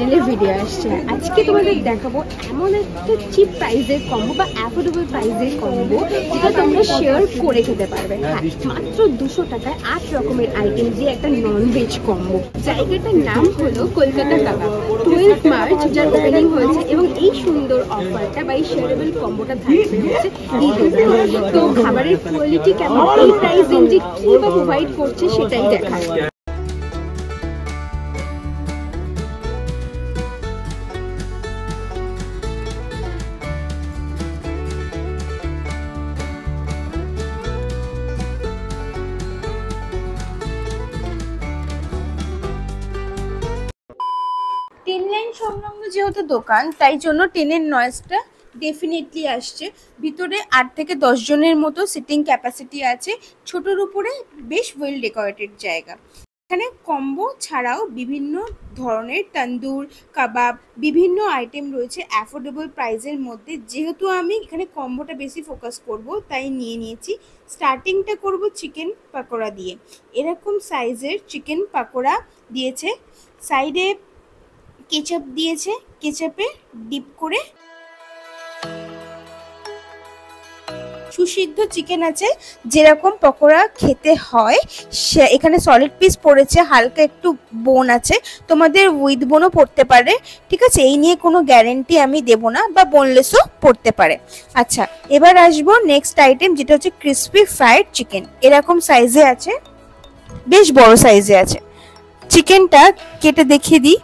চ্যানেলের ভিডিও আসছে। আজকে তোমাদের দেখাবো এমন একটা চিপ প্রাইসের কম্বো বা অ্যাফোর্ডেবল প্রাইসের কম্বো যেটা তোমরা শেয়ার করে খেতে পারবে। হ্যাঁ, মাত্র 200 টাকায় 8 রকমের আইটেম দিয়ে একটা নন ভেজ কম্বো। জায়গাটার নাম হলো কলকাতা কাবাব। 12 মার্চ যার ওপেনিং হয়েছে এবং এই সুন্দর অফারটা বা এই শেয়ারেবল কম্বোটা থাকবে হচ্ছে ঈদ। তো খাবারের কোয়ালিটি কেমন, এই প্রাইস রেঞ্জে কি বা প্রোভাইড করছে সেটাই দেখায়। টেন লাইন সংলগ্ন যেহেতু দোকান, তাই জন্য টেনের নয়েজটা ডেফিনেটলি আসছে। ভিতরে 8 থেকে 10 জনের মতো সিটিং ক্যাপাসিটি আছে। ছোটোর উপরে বেশ ওয়েল ডেকোরেটেড জায়গা। এখানে কম্বো ছাড়াও বিভিন্ন ধরনের তন্দুর কাবাব বিভিন্ন আইটেম রয়েছে অ্যাফোর্ডেবল প্রাইসের মধ্যে। যেহেতু আমি এখানে কম্বোটা বেশি ফোকাস করব, তাই নিয়ে নিয়েছি। স্টার্টিংটা করব চিকেন পাকোড়া দিয়ে। এরকম সাইজের চিকেন পাকোড়া দিয়েছে, সাইডে কেচাপ দিয়েছে, কেচাপে ডিপ করে সুসিদ্ধ চিকেন আছে। যেরকম পকোড়া খেতে হয় সে এখানে সলিড পিস পড়েছে, হালকা একটু বোন আছে, তোমাদের উইথ বোনও পড়তে পারে, ঠিক আছে? এই নিয়ে কোনো গ্যারেন্টি আমি দেব না, বা বোনলেসও পড়তে পারে। আচ্ছা, এবার আসবো নেক্সট আইটেম, যেটা হচ্ছে ক্রিসপি ফ্রাইড চিকেন। এরকম সাইজে আছে, বেশ বড় সাইজে আছে। চিকেনটা কেটে দেখিয়ে দিই।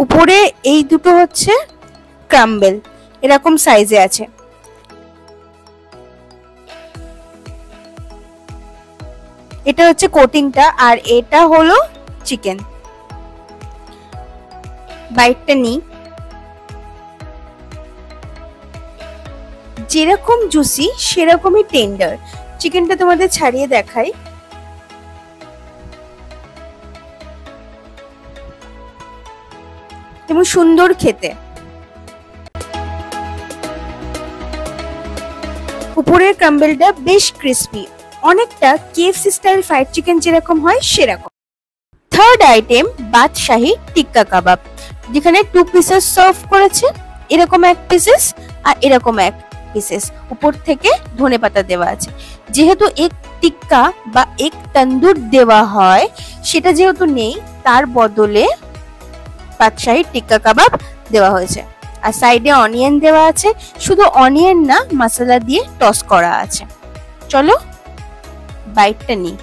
উপরে এই দুটো হচ্ছে ক্রাম্বেল, এরকম সাইজে আছে। এটা হচ্ছে কোটিংটা, আর এটা হলো চিকেন। বাইটটা নিই। যেরকম জুসি সেরকমই টেন্ডার। চিকেনটা তোমাদের ছাড়িয়ে দেখাই। এবং সুন্দর খেতে। উপরের ক্রাম্বেলটা বেশ ক্রিস্পি, অনেকটা কেএফসি স্টাইল ফ্রাইড চিকেন যেরকম হয় সেরকম। থার্ড আইটেম বাদশাহী টিক্কা কাবাব, যেখানে 2 পিসেস সার্ভ করেছে, এরকম এক পিসেস আর এরকম এক পিসেস। উপর থেকে ধনেপাতা দেওয়া আছে। যেহেতু এক টিক্কা বা এক তন্দুর দেওয়া হয়, সেটা যেহেতু নেই, তার বদলে বাদশাহী টিক্কা কাবাব দেওয়া হয়েছে। আর সাইডে অনিয়ন দেওয়া আছে, শুধু অনিয়ন না, মশলা দিয়ে টস করা আছে। চলো বাইটটা নিই।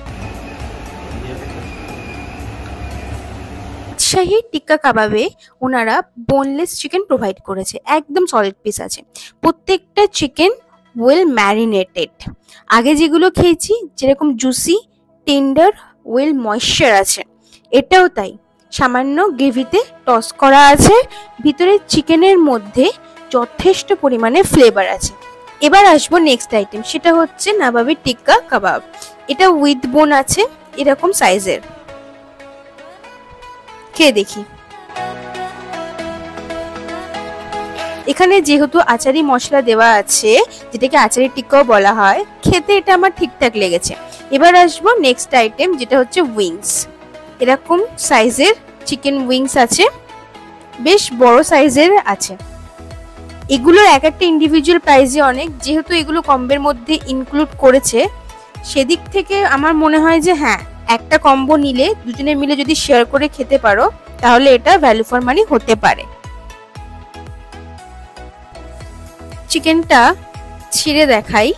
বাদশাহী টিক্কা কাবাবে ওনারা বোনলেস চিকেন প্রোভাইড করেছে, একদম সলিড পিস আছে। প্রত্যেকটা চিকেন ওয়েল ম্যারিনেটেড। আগে যেগুলো খেয়েছি যেরকম জুসি টেন্ডার ওয়েল ময়েশ্চার আছে, এটাও তাই। সামান্য গ্রেভিতে টস করা আছে। ভিতরে চিকেনের মধ্যে যথেষ্ট পরিমাণে ফ্লেভার আছে। এবার আসবো নেক্সট আইটেম, সেটা হচ্ছে নবাবী টিক্কা কাবাব। এটা উইথ বোন আছে, এরকম সাইজের। খেয়ে দেখি। এখানে যেহেতু আচারি মশলা দেওয়া আছে, যেটাকে আচারি টিক্কাও বলা হয়, খেতে এটা আমার ঠিকঠাক লেগেছে। এবার আসবো নেক্সট আইটেম, যেটা হচ্ছে উইংস। এরকম সাইজের চিকেন উইংস আছে, বেশ বড় সাইজের আছে। এগুলোর এক একটা ইন্ডিভিজুয়াল প্রাইসে অনেক। যেহেতু এগুলো কম্বোর মধ্যে ইনক্লুড করেছে, সেদিক থেকে আমার মনে হয় যে হ্যাঁ, একটা কম্বো নিলে দুজনে মিলে যদি শেয়ার করে খেতে পারো, তাহলে এটা ভ্যালু ফর মানি হতে পারে। চিকেনটা ছিঁড়ে দেখাই,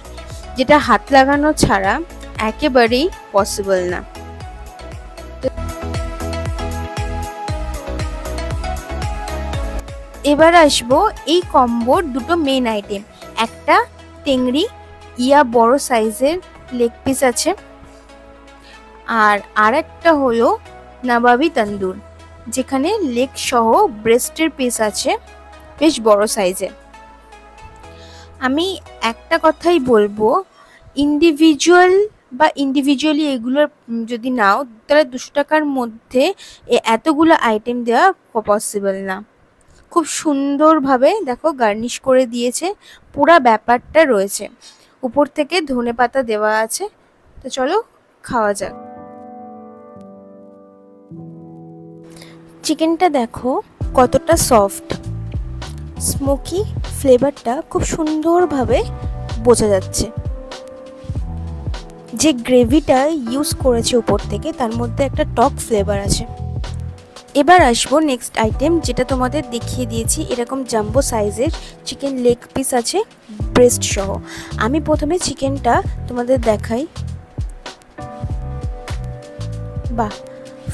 যেটা হাত লাগানো ছাড়া একেবারেই পসিবল না। এবার আসবো এই কম্বোর দুটো মেইন আইটেম। একটা টেংরি ইয়া বড় সাইজের লেগ পিস আছে, আর আরেকটা হলো নবাবী তন্দুর, যেখানে লেগ সহ ব্রেস্টের পিস আছে, বেশ বড় সাইজের। আমি একটা কথাই বলবো, ইন্ডিভিজুয়ালি এগুলোর যদি নাও, তাহলে 200 টাকার মধ্যে এতগুলো আইটেম দেওয়া পসিবল না। খুব সুন্দরভাবে দেখো গার্নিশ করে দিয়েছে, পুরো ব্যাপারটা রয়েছে। উপর থেকে ধনেপাতা দেওয়া আছে। তো চলো খাওয়া যাক। চিকেনটা দেখো কতটা সফট, স্মোকি ফ্লেভারটা খুব সুন্দরভাবে বোঝা যাচ্ছে। যে গ্রেভিটা ইউজ করেছে উপর থেকে তার মধ্যে একটা টক ফ্লেভার আছে। এবার আসবো নেক্সট আইটেম, যেটা তোমাদের দেখিয়ে দিয়েছি। এরকম জাম্বো সাইজের চিকেন লেগ পিস আছে ব্রেস্ট সহ। আমি প্রথমে চিকেনটা তোমাদের দেখাই। বাহ,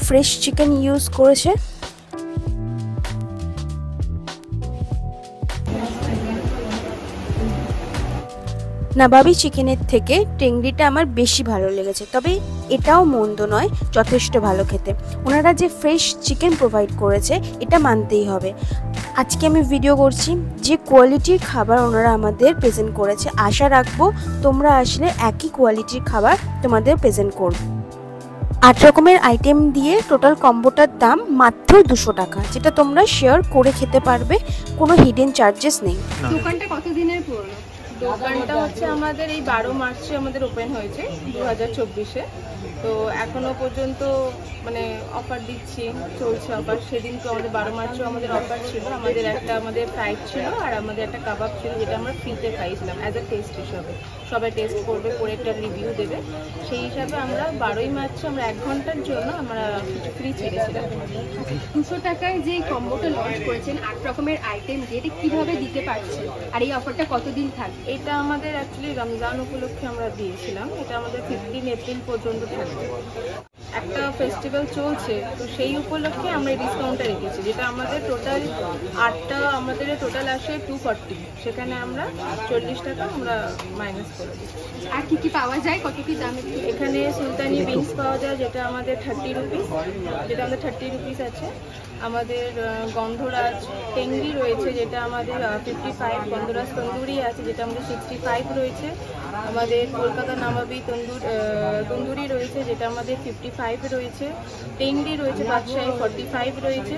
ফ্রেশ চিকেন ইউজ করেছে। নাবাবি চিকেনের থেকে টেংরিটা আমার বেশি ভালো লেগেছে, তবে এটাও মন্দ নয়, যথেষ্ট ভালো খেতে। ওনারা যে ফ্রেশ চিকেন প্রোভাইড করেছে এটা মানতেই হবে। আজকে আমি ভিডিও করছি, যে কোয়ালিটির খাবার ওনারা আমাদের প্রেজেন্ট করেছে, আশা রাখবো তোমরা আসলে একই কোয়ালিটির খাবার তোমাদের প্রেজেন্ট করবে। 8 রকমের আইটেম দিয়ে টোটাল কম্বোটার দাম মাত্র 200 টাকা, যেটা তোমরা শেয়ার করে খেতে পারবে, কোনো হিডেন চার্জেস নেই। দোকানটা কতদিনের পুরনো? দোকানটা হচ্ছে আমাদের এই 12 মার্চে আমাদের ওপেন হয়েছে 2024-এ। তো এখনো পর্যন্ত মানে অফার দিচ্ছি, চলছে অফার। সেদিনকে আমাদের 12 মার্চেও আমাদের অফার ছিল। আমাদের ফ্রাইড ছিল আর আমাদের একটা কাবাব ছিল, যেটা আমরা ফ্রিতে খাইছিলাম অ্যাজ এ টেস্ট হিসাবে। সবাই টেস্ট করবে, করে একটা রিভিউ দেবে। সেই হিসাবে আমরা 12ই মার্চে আমরা 1 ঘন্টার জন্য আমরা ফ্রি ছেড়েছিলাম। 200 টাকায় যে কম্বোটা লঞ্চ করেছেন 8 রকমের আইটেম দিয়ে, এটা কিভাবে দিতে পারছেন আর এই অফারটা কতদিন থাকবে? এটা আমাদের অ্যাকচুয়ালি রমজান উপলক্ষে আমরা দিয়েছিলাম। এটা আমাদের 15 এপ্রিল পর্যন্ত থাকবে। একটা ফেস্টিভ্যাল চলছে, তো সেই উপলক্ষে আমরা এই ডিসকাউন্টটা রেখেছি, যেটা আমাদের টোটাল 8টা আমাদের টোটাল আসে 240, সেখানে আমরা 40 টাকা আমরা মাইনাস করে দিই। আর কি কি পাওয়া যায়, কত কি দামে? এখানে সুলতানি বিনস পাওয়া যায়, যেটা আমাদের 30 রুপিস, আছে। আমাদের গন্ধরাজ টেংরি রয়েছে, যেটা আমাদের 55। গন্ধরাজ তন্দুরি আছে, যেটা আমাদের 65 রয়েছে। আমাদের কলকাতা নামাবি তন্দুরি রয়েছে, যেটা আমাদের 55 রয়েছে। টেংরি রয়েছে বাদশাহী 45 রয়েছে।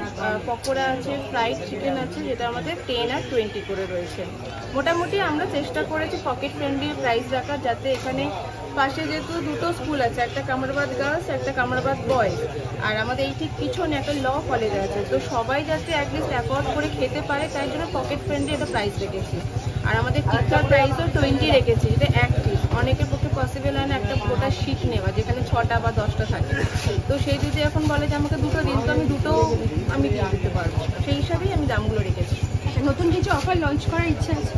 পকোড়া আছে, ফ্রাইড চিকেন আছে, যেটা আমাদের 10 আর 20 করে রয়েছে। মোটামুটি আমরা চেষ্টা করেছি পকেট ফ্রেন্ডলি প্রাইস রাখার, যাতে এখানে পাশে যেহেতু দুটো স্কুল আছে, একটা কামারবাদ গার্লস, একটা কামারবাদ বয়েজ, আর আমাদের এই ঠিক পিছনে একটা ল কলেজ আছে, তো সবাই যাতে অ্যাটলিস্ট অ্যাফোর্ড করে খেতে পারে, তাই জন্য পকেট ফ্রেন্ডলি একটা প্রাইস রেখেছি। আর আমাদের টিক্কার প্রাইসও 20 রেখেছি, যেটা এক পিস। অনেকের পক্ষে পসিবল হয় না একটা গোটা শিট নেওয়া, যেখানে 6টা বা 10টা থাকে। তো সেই যদি এখন বলে যে আমাকে দুটো দিন, তো আমি দুটো দিয়ে দিতে পারবো। সেই হিসাবেই আমি দামগুলো রেখেছি। নতুন কিছু অফার লঞ্চ করার ইচ্ছা আছে?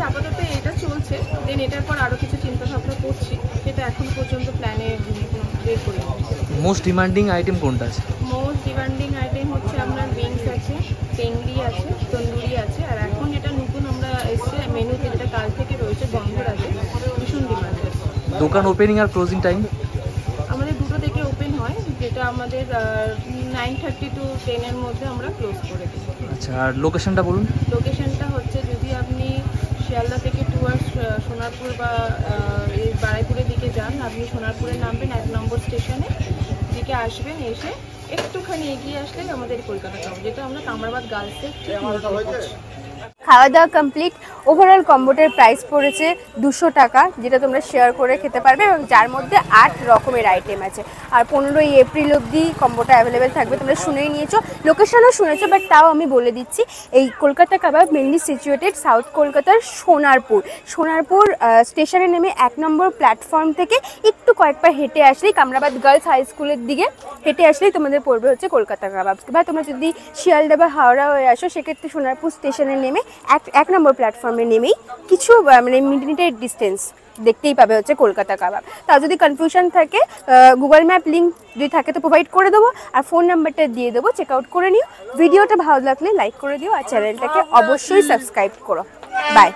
আপাতত এটা চলছে, দেন এটার পর আরও কিছু চিন্তা ভাবনা করছি, সেটা এখন পর্যন্ত প্ল্যানে বের করি। মোস্ট ডিমান্ডিং আইটেম কোনটা আছে? মোস্ট ডিমান্ডিং আইটেম হচ্ছে আপনার বিনস আছে, টেংরি আছে, তন্দুরি আছে, আর এখন যেটা নতুন আমরা এসছে মেনুতে, যেটা কাল থেকে রয়েছে, গন্ধরাজে, ভীষণ ডিমান্ড আছে। দোকান ওপেনিং আর ক্লোজিং টাইম? আমাদের 2টো থেকে ওপেন হয়, যেটা আমাদের 9:30 to 10 এর মধ্যে আমরা ক্লোজ করে দিই। আচ্ছা, আর লোকেশনটা বলুন। লোকেশনটা হচ্ছে, যদি আপনি শিয়ালদা থেকে টুয়ার্ডস সোনারপুর বা এই বারাইপুরের দিকে যান, আপনি সোনারপুরে নামবেন 1 নম্বর স্টেশনে দিকে আসবেন, এসে একটুখানি এগিয়ে আসলেই আমাদের কলকাতা টাউন, যেটা আমরা কামারবাদ গার্লসের। খাওয়া দাওয়া কমপ্লিট। ওভারঅল কম্বোটার প্রাইস পড়েছে 200 টাকা, যেটা তোমরা শেয়ার করে খেতে পারবে, এবং যার মধ্যে 8 রকমের আইটেম আছে। আর 15ই এপ্রিল অবধি কম্বোটা অ্যাভেলেবেল থাকবে। তোমরা শুনেই নিয়েছো, লোকেশনও শুনেছো, বাট তাও আমি বলে দিচ্ছি। এই কলকাতা কাবাব মেনলি সিচুয়েটেড সাউথ কলকাতার সোনারপুর স্টেশনে নেমে 1 নম্বর প্ল্যাটফর্ম থেকে একটু কয়েক পা হেঁটে আসলেই, কামরাবাদ গার্লস হাই স্কুলের দিকে হেঁটে আসলেই তোমাদের পড়বে হচ্ছে কলকাতা কাবাব। বা তোমরা যদি শিয়ালদা বা হাওড়া হয়ে আসো, সেক্ষেত্রে সোনারপুর স্টেশনে নেমে 1 নম্বর প্ল্যাটফর্মে নেমেই কিছু মানে মিনিটের ডিস্টেন্স দেখতেই পাবে হচ্ছে কলকাতা কাবাব। তা যদি কনফিউশন থাকে, গুগল ম্যাপ লিঙ্ক যদি থাকে তো প্রোভাইড করে দেবো, আর ফোন নাম্বারটা দিয়ে দেবো, চেক আউট করে নিও। ভিডিওটা ভালো লাগলে লাইক করে দিও, আর চ্যানেলটাকে অবশ্যই সাবস্ক্রাইব করো। বাই।